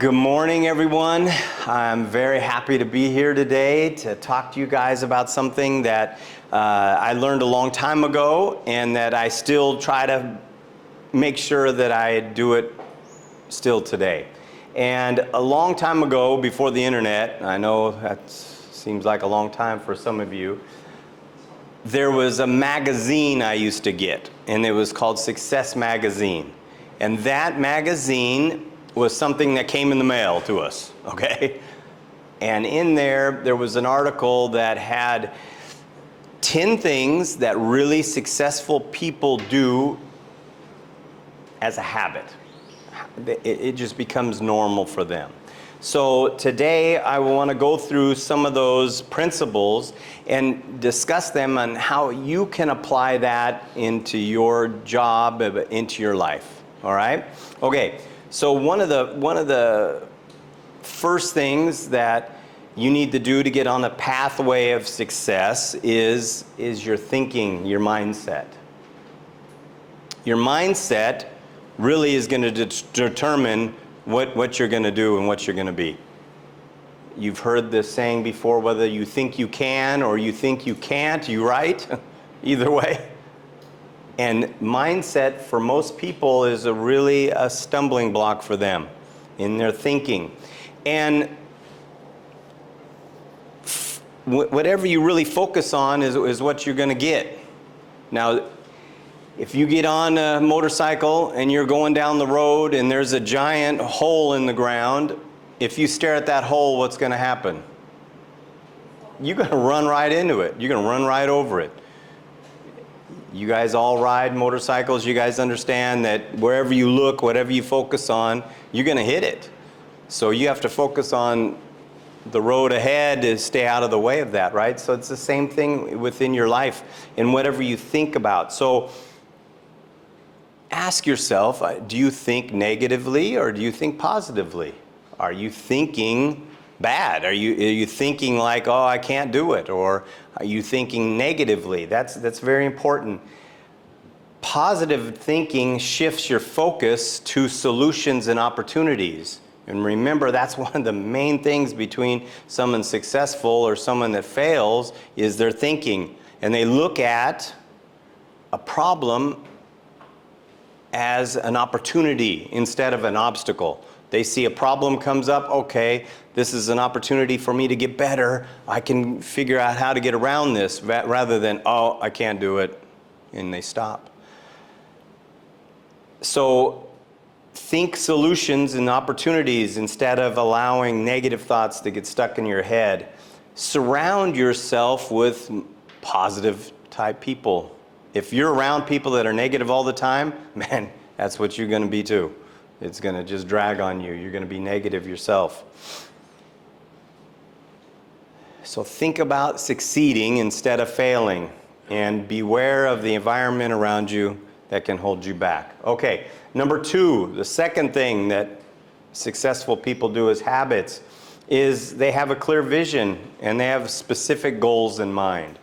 Good morning, everyone. I'm very happy to be here today to talk to you guys about something that I learned a long time ago and that I still try to make sure that I do it still today. And a long time ago, before the internet, I know that seems like a long time for some of you, there was a magazine I used to get, and it was called Success Magazine. And that magazine was something that came in the mail to us, okay? And in there was an article that had 10 things that really successful people do as a habit. It just becomes normal for them. So today I want to go through some of those principles and discuss them on how you can apply that into your job, into your life, all right? Okay. So one of the first things that you need to do to get on the pathway of success is your thinking, your mindset. Your mindset really is going to determine what you're going to do and what you're going to be. You've heard this saying before, whether you think you can or you think you can't, you're right, either way. And mindset for most people is really a stumbling block for them in their thinking. And whatever you really focus on is what you're going to get. Now, if you get on a motorcycle and you're going down the road and there's a giant hole in the ground, if you stare at that hole, what's going to happen? You're going to run right into it. You're going to run right over it. You guys all ride motorcycles. You guys understand that wherever you look, whatever you focus on, you're going to hit it. So you have to focus on the road ahead to stay out of the way of that, right? So it's the same thing within your life and whatever you think about. So ask yourself, do you think negatively or do you think positively? Are you thinking bad? Are you thinking like, oh, I can't do it? Or are you thinking negatively? That's very important. Positive thinking shifts your focus to solutions and opportunities. And remember, that's one of the main things between someone successful or someone that fails is their thinking. And they look at a problem as an opportunity instead of an obstacle. They see a problem comes up, okay, this is an opportunity for me to get better. I can figure out how to get around this rather than, oh, I can't do it, and they stop. So think solutions and opportunities instead of allowing negative thoughts to get stuck in your head. Surround yourself with positive type people. If you're around people that are negative all the time, man, that's what you're going to be too. It's going to just drag on you. You're going to be negative yourself. So think about succeeding instead of failing, and beware of the environment around you that can hold you back. Okay, number 2, the second thing that successful people do as habits is they have a clear vision and they have specific goals in mind.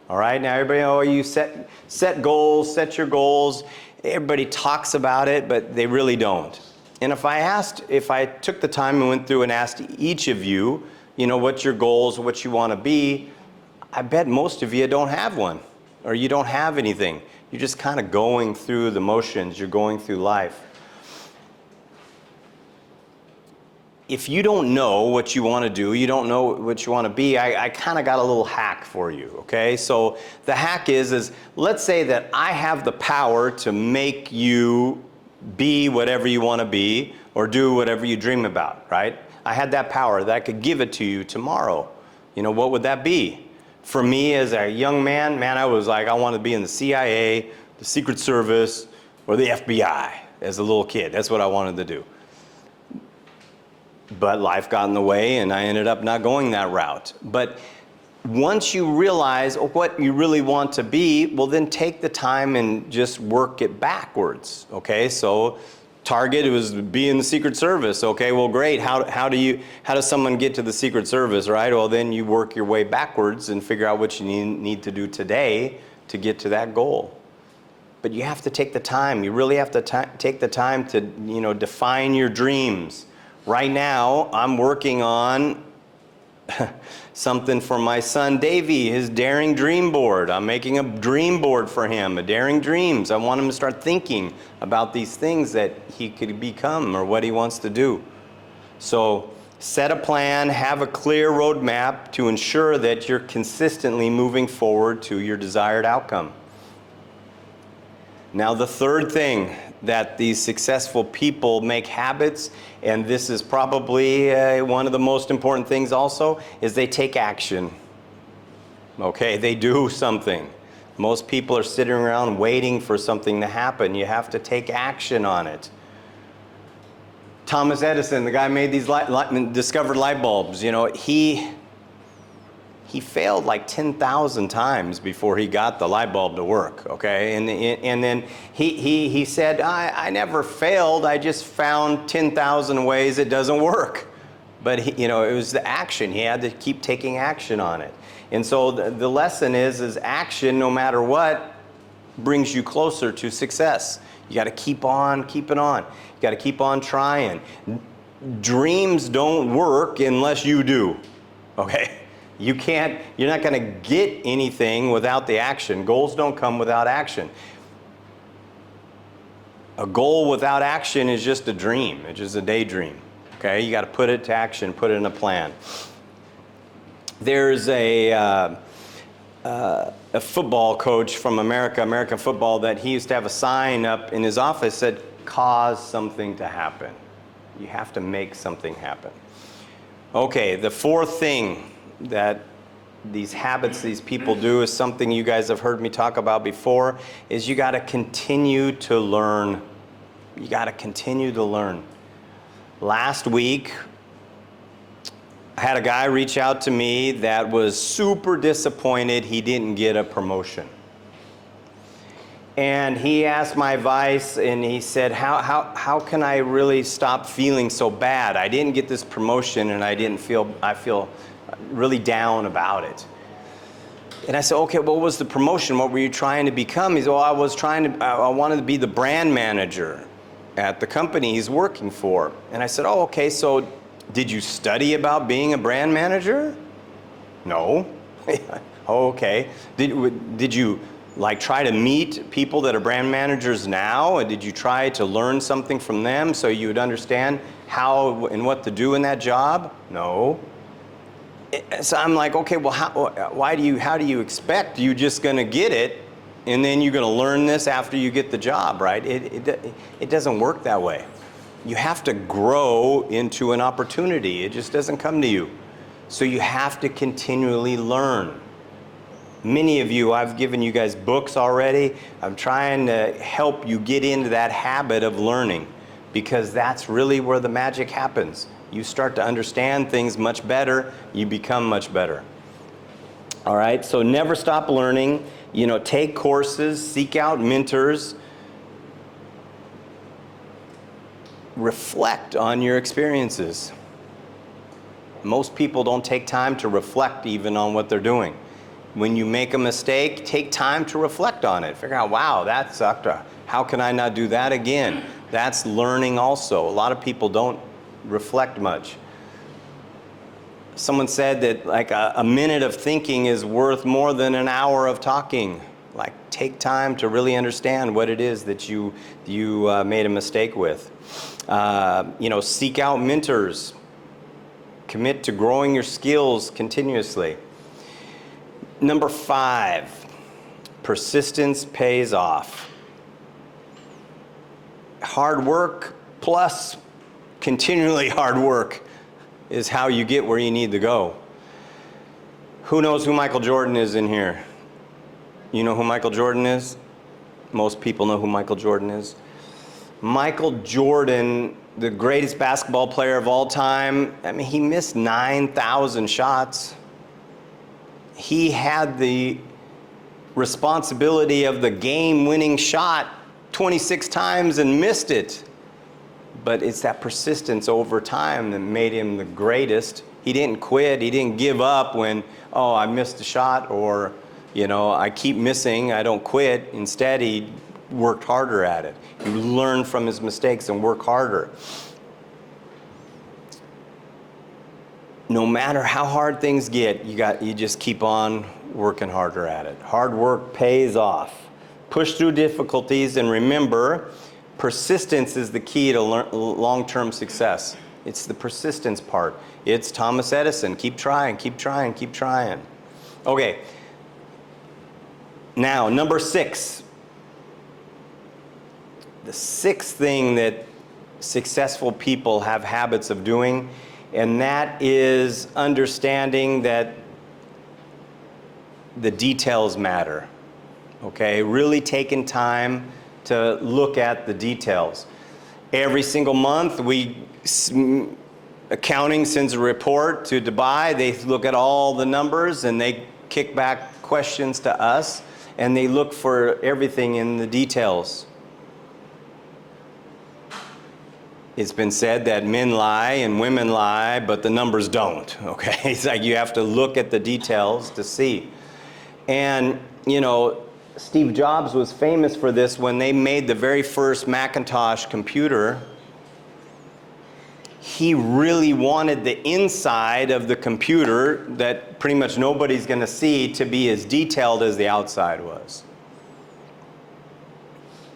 All right, now everybody, you set goals, set your goals. Everybody talks about it, but they really don't. And if I took the time and went through and asked each of you, what's your goals, what you want to be, I bet most of you don't have one, or you don't have anything. You're just kind of going through the motions. You're going through life. If you don't know what you want to do, you don't know what you want to be, I kind of got a little hack for you, okay? So the hack is let's say that I have the power to make you be whatever you want to be or do whatever you dream about, right? I had that power that I could give it to you tomorrow. What would that be? For me as a young man, I was like, I want to be in the CIA, the Secret Service, or the FBI as a little kid. That's what I wanted to do. But life got in the way and I ended up not going that route. But once you realize what you really want to be, well then take the time and just work it backwards, okay? So target was be in the Secret Service, okay, well great, how does someone get to the Secret Service, right? Well then you work your way backwards and figure out what you need to do today to get to that goal. But you have to take the time, you really have to take the time to, define your dreams. Right now, I'm working on something for my son Davey, his daring dream board. I'm making a dream board for him, a daring dreams. I want him to start thinking about these things that he could become or what he wants to do. So set a plan, have a clear roadmap to ensure that you're consistently moving forward to your desired outcome. Now, the third thing that these successful people make habits, and this is probably one of the most important things also, is they take action. Okay, they do something. Most people are sitting around waiting for something to happen. You have to take action on it. Thomas Edison, the guy made these discovered light bulbs, you know, he failed like 10,000 times before he got the light bulb to work, okay? And then he said, I never failed, I just found 10,000 ways it doesn't work. But you know, it was the action. He had to keep taking action on it. And so the lesson is action, no matter what, brings you closer to success. You got to keep on keeping on. You got to keep on trying. Dreams don't work unless you do, okay? You're not going to get anything without the action. Goals don't come without action. A goal without action is just a dream. It's just a daydream, okay? You got to put it to action, put it in a plan. There's a football coach from American football, that he used to have a sign up in his office that said, cause something to happen. You have to make something happen. Okay, the fourth thing that these habits these people do is something you guys have heard me talk about before, is you got to continue to learn. You got to continue to learn. Last week, I had a guy reach out to me that was super disappointed he didn't get a promotion. And he asked my advice, and he said, how can I really stop feeling so bad? I didn't get this promotion, and I feel really down about it. And I said, okay, what was the promotion? What were you trying to become? He said, well, I wanted to be the brand manager at the company he's working for. And I said, oh, okay, so did you study about being a brand manager? No. Oh, okay. Did you like try to meet people that are brand managers now? And did you try to learn something from them so you would understand how and what to do in that job? No. So I'm like, okay, well, how do you expect you're just going to get it and then you're going to learn this after you get the job, right? It doesn't work that way. You have to grow into an opportunity. It just doesn't come to you. So you have to continually learn. Many of you, I've given you guys books already. I'm trying to help you get into that habit of learning, because that's really where the magic happens. You start to understand things much better, you become much better. All right, so never stop learning. You know, take courses, seek out mentors, reflect on your experiences. Most people don't take time to reflect even on what they're doing. When you make a mistake, take time to reflect on it. Figure out, wow, that sucked. How can I not do that again? That's learning also. A lot of people don't reflect much. Someone said that like a minute of thinking is worth more than an hour of talking. Like, take time to really understand what it is that you made a mistake with. You know, seek out mentors. Commit to growing your skills continuously. Number 5, persistence pays off. Hard work plus continually hard work is how you get where you need to go. Who knows who Michael Jordan is in here? You know who Michael Jordan is? Most people know who Michael Jordan is. Michael Jordan, the greatest basketball player of all time, I mean, he missed 9,000 shots. He had the responsibility of the game-winning shot 26 times and missed it. But it's that persistence over time that made him the greatest. He didn't quit. He didn't give up when, oh, I missed a shot, or, you know, I keep missing, I don't quit. Instead, he worked harder at it. He learned from his mistakes and worked harder. no matter how hard things get, you just keep on working harder at it. Hard work pays off. Push through difficulties, and remember, persistence is the key to long-term success. It's the persistence part. It's Thomas Edison. Keep trying, keep trying, keep trying. Okay. Now, number 6. The 6th thing that successful people have habits of doing, and that is understanding that the details matter. Okay? Really taking time to look at the details. Every single month, accounting sends a report to Dubai. They look at all the numbers and they kick back questions to us, and they look for everything in the details. It's been said that men lie and women lie, but the numbers don't, okay? It's like you have to look at the details to see. And, you know, Steve Jobs was famous for this when they made the very first Macintosh computer. He really wanted the inside of the computer that pretty much nobody's going to see to be as detailed as the outside was.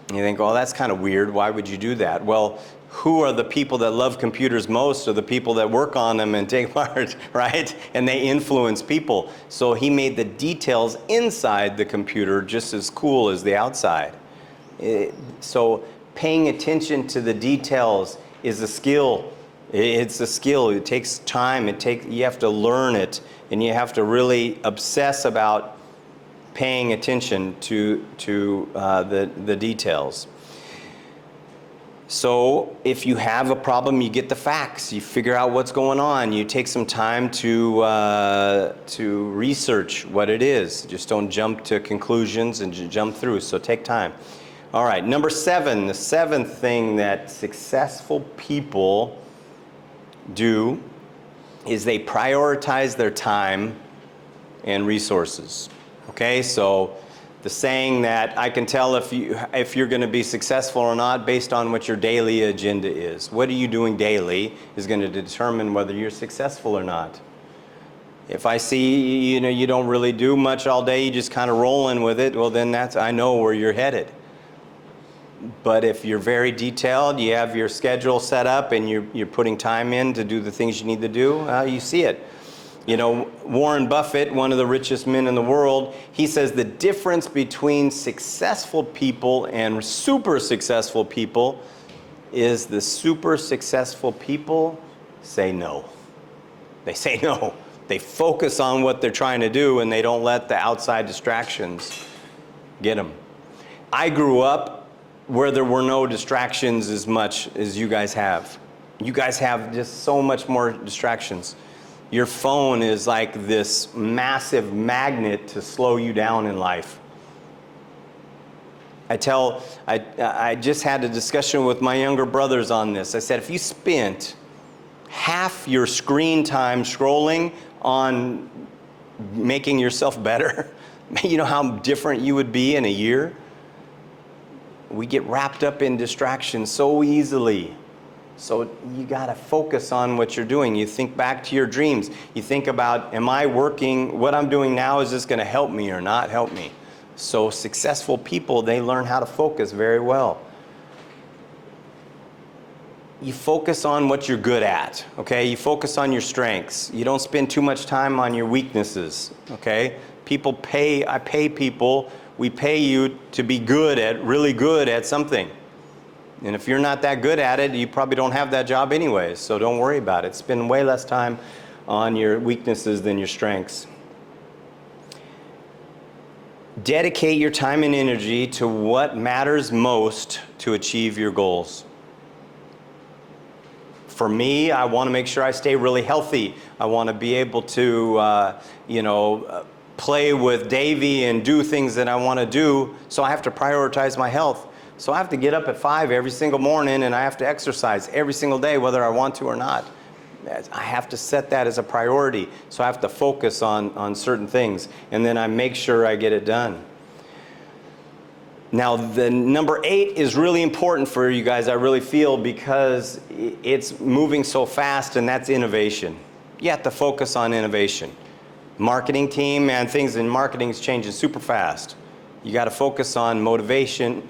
And you think, well, that's kind of weird. Why would you do that? Well, who are the people that love computers most? Are the people that work on them and take part, right? And they influence people. So he made the details inside the computer just as cool as the outside. So paying attention to the details is a skill. It's a skill. It takes time. You have to learn it, and you have to really obsess about paying attention to the details. So if you have a problem, you get the facts. You figure out what's going on. You take some time to research what it is. Just don't jump to conclusions and jump through. So take time. All right, number 7, the 7th thing that successful people do is they prioritize their time and resources. Okay, so the saying that I can tell if you're going to be successful or not based on what your daily agenda is. What are you doing daily is going to determine whether you're successful or not. If I see you don't really do much all day, you just kind of rolling with it, well then I know where you're headed. But if you're very detailed, you have your schedule set up and you're putting time in to do the things you need to do, you see it. You know, Warren Buffett, one of the richest men in the world, he says the difference between successful people and super successful people is the super successful people say no. They say no. They focus on what they're trying to do and they don't let the outside distractions get them. I grew up where there were no distractions as much as you guys have. You guys have just so much more distractions. Your phone is like this massive magnet to slow you down in life. I just had a discussion with my younger brothers on this. I said, if you spent half your screen time scrolling on making yourself better, you know how different you would be in a year? We get wrapped up in distractions so easily. So you got to focus on what you're doing. You think back to your dreams. You think about, am I working, what I'm doing now, is this going to help me or not help me? So successful people, they learn how to focus very well. You focus on what you're good at, okay? You focus on your strengths. You don't spend too much time on your weaknesses, okay? I pay people, we pay you to be really good at something. And if you're not that good at it, you probably don't have that job anyways, so don't worry about it. Spend way less time on your weaknesses than your strengths. Dedicate your time and energy to what matters most to achieve your goals. For me, I want to make sure I stay really healthy. I want to be able to, play with Davey and do things that I want to do, so I have to prioritize my health. So I have to get up at 5 every single morning and I have to exercise every single day whether I want to or not. I have to set that as a priority. So I have to focus on certain things and then I make sure I get it done. Now the number 8 is really important for you guys, I really feel, because it's moving so fast, and that's innovation. you have to focus on innovation. Marketing team, man, things in marketing is changing super fast. You got to focus on innovation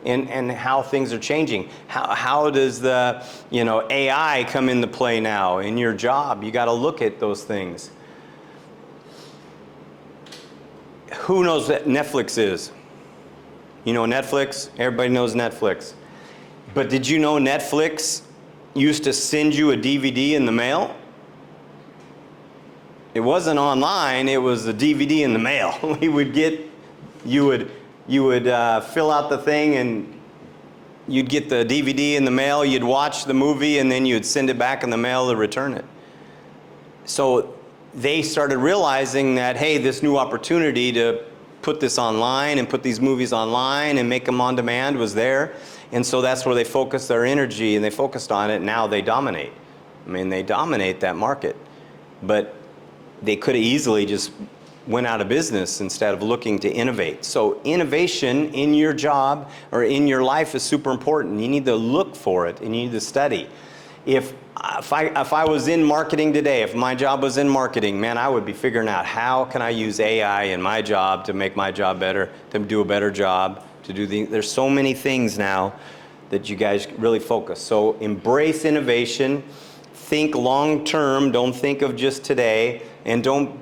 and how things are changing. How does the AI come into play now in your job? You got to look at those things. Who knows what Netflix is? You know Netflix? Everybody knows Netflix. But did you know Netflix used to send you a DVD in the mail? It wasn't online, it was a DVD in the mail. You would fill out the thing and you'd get the DVD in the mail, you'd watch the movie, and then you'd send it back in the mail to return it. So they started realizing that, hey, this new opportunity to put this online and put these movies online and make them on demand was there. And so that's where they focused their energy, and they focused on it, and now they dominate. I mean, they dominate that market. But they could have easily just went out of business instead of looking to innovate. So innovation in your job or in your life is super important. You need to look for it, and you need to study. If I was in marketing today, if my job was in marketing, man, I would be figuring out how can I use AI in my job to make my job better, to do a better job, there's so many things now that you guys really focus. So embrace innovation, think long term, don't think of just today, and don't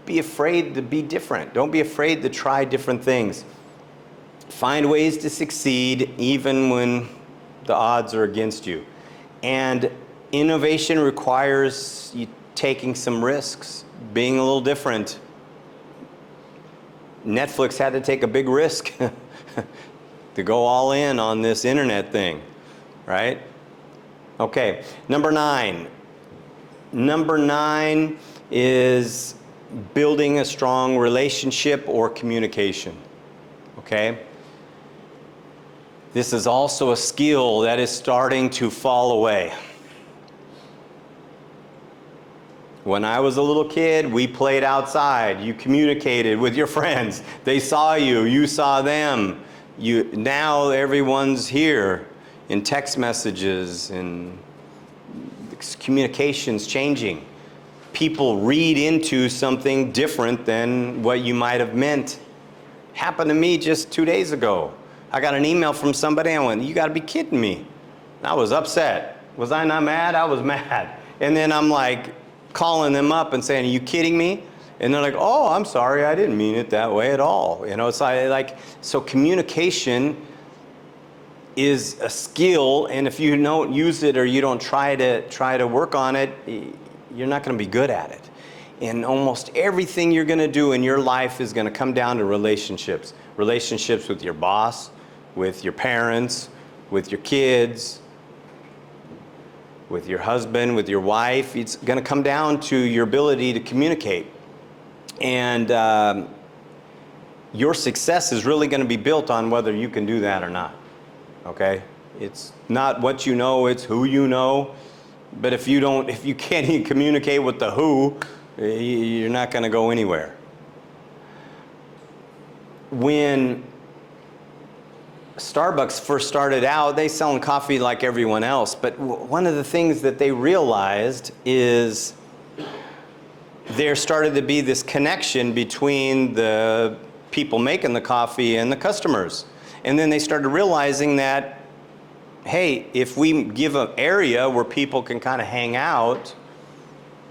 be afraid to be different. Don't be afraid to try different things. Find ways to succeed even when the odds are against you. And innovation requires you taking some risks, being a little different. Netflix had to take a big risk to go all in on this internet thing, right? Okay, number 9. Number 9 is building a strong relationship or communication, okay? This is also a skill that is starting to fall away. When I was a little kid, we played outside. You communicated with your friends. They saw you, you saw them. Now everyone's here in text messages, and communication's changing. People read into something different than what you might have meant. Happened to me just 2 days ago. I got an email from somebody, and I went, you gotta be kidding me. I was upset. Was I not mad? I was mad. And then I'm like calling them up and saying, are you kidding me? And they're like, oh, I'm sorry, I didn't mean it that way at all. It's so communication is a skill, and if you don't use it or you don't try to work on it, you're not gonna be good at it. And almost everything you're gonna do in your life is gonna come down to relationships. Relationships with your boss, with your parents, with your kids, with your husband, with your wife. It's gonna come down to your ability to communicate. And your success is really gonna be built on whether you can do that or not, okay? It's not what you know, it's who you know. But if you can't even communicate with the who, you're not gonna go anywhere. When Starbucks first started out, they selling coffee like everyone else, but one of the things that they realized is there started to be this connection between the people making the coffee and the customers. And then they started realizing that, hey, if we give an area where people can kind of hang out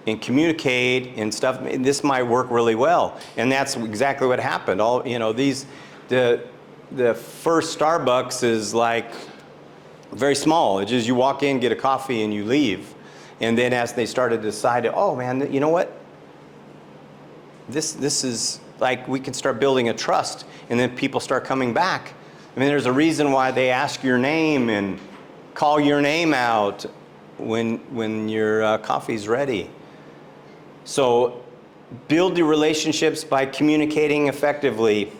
and communicate and stuff, this might work really well. And that's exactly what happened. The first Starbucks is like very small. It's just you walk in, get a coffee, and you leave. And then as they started to decide, oh man, you know what? This is like, we can start building a trust, and then people start coming back. I mean, there's a reason why they ask your name and call your name out when your coffee's ready. So build your relationships by communicating effectively.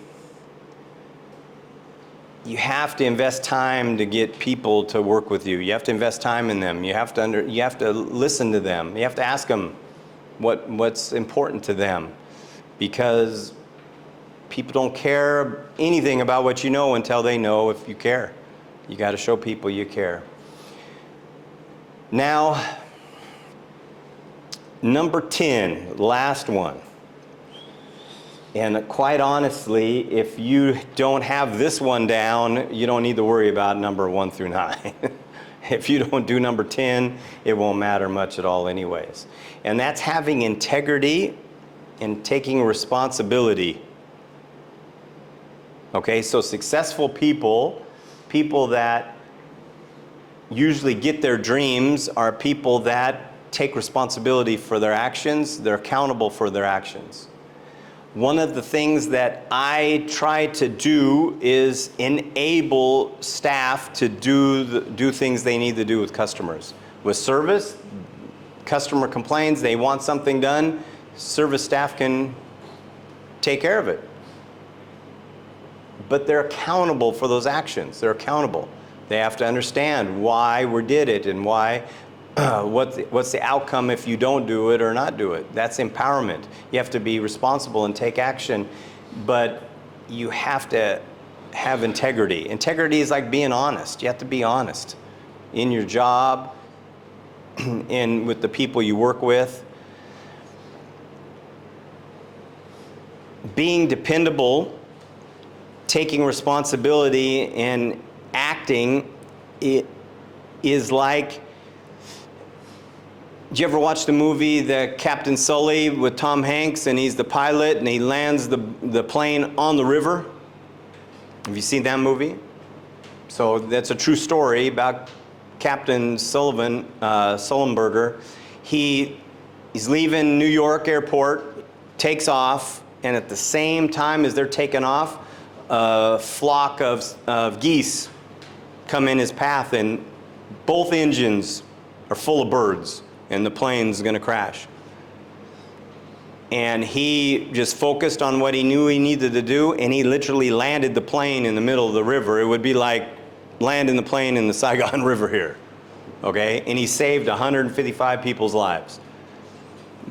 You have to invest time to get people to work with you. You have to invest time in them. You have to listen to them. You have to ask them what's important to them, because people don't care anything about what you know until they know if you care. You got to show people you care. Now, Number 10, last one. And quite honestly, if you don't have this one down, you don't need to worry about number 1 through 9. If you don't do number 10, it won't matter much at all anyways. And that's having integrity and taking responsibility. Okay, so successful people, people that usually get their dreams, are people that take responsibility for their actions. They're accountable for their actions. One of the things that I try to do is enable staff to do things they need to do with customers. With service, customer complains, they want something done, service staff can take care of it. But they're accountable for those actions. They're accountable. They have to understand why we did it and why, what's the outcome if you don't do it or not do it. That's empowerment. You have to be responsible and take action, but you have to have integrity. Integrity is like being honest. You have to be honest in your job and with the people you work with. Being dependable, taking responsibility, and acting, it is like, did you ever watch the movie The Captain Sully with Tom Hanks, and he's the pilot and he lands the plane on the river? Have you seen that movie? So that's a true story about Captain Sullenberger. He's leaving New York airport, takes off, and at the same time as they're taking off, a flock of geese come in his path, and both engines are full of birds, and the plane's going to crash. And he just focused on what he knew he needed to do, and he literally landed the plane in the middle of the river. It would be like landing the plane in the Saigon River here, okay? And he saved 155 people's lives.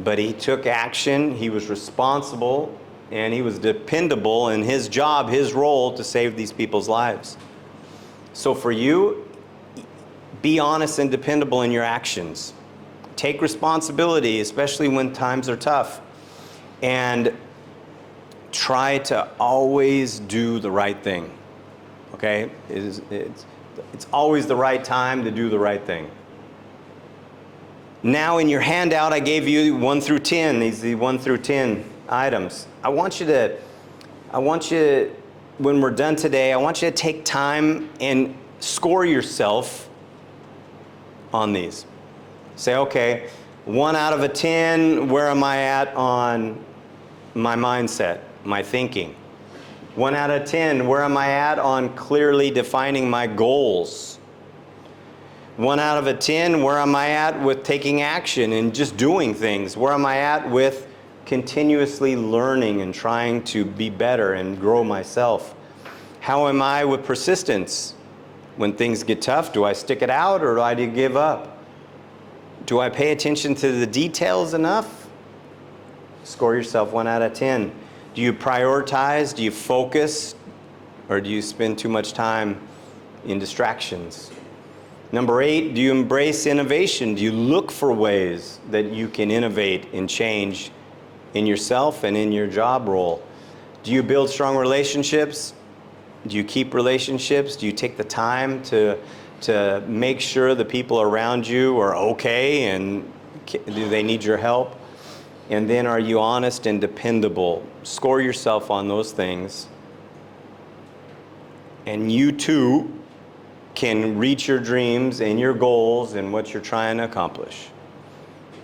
But he took action, he was responsible, and he was dependable in his job, his role to save these people's lives. So for you, be honest and dependable in your actions. Take responsibility, especially when times are tough. And try to always do the right thing, okay? It's always the right time to do the right thing. Now in your handout, I gave you 1 through 10, these are the 1 through 10 items. I want you, when we're done today, I want you to take time and score yourself on these. Say, okay, 1 out of 10, where am I at on my mindset, my thinking? 1 out of 10, where am I at on clearly defining my goals? 1 out of 10, where am I at with taking action and just doing things? Where am I at with continuously learning and trying to be better and grow myself? How am I with persistence? When things get tough, do I stick it out or do I give up? Do I pay attention to the details enough? Score yourself 1 out of 10. Do you prioritize? Do you focus? Or do you spend too much time in distractions? Number 8, do you embrace innovation? Do you look for ways that you can innovate and change in yourself and in your job role? Do you build strong relationships? Do you keep relationships? Do you take the time to make sure the people around you are okay and do they need your help? And then are you honest and dependable? Score yourself on those things. And you too can reach your dreams and your goals and what you're trying to accomplish.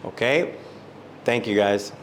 Okay? Thank you guys.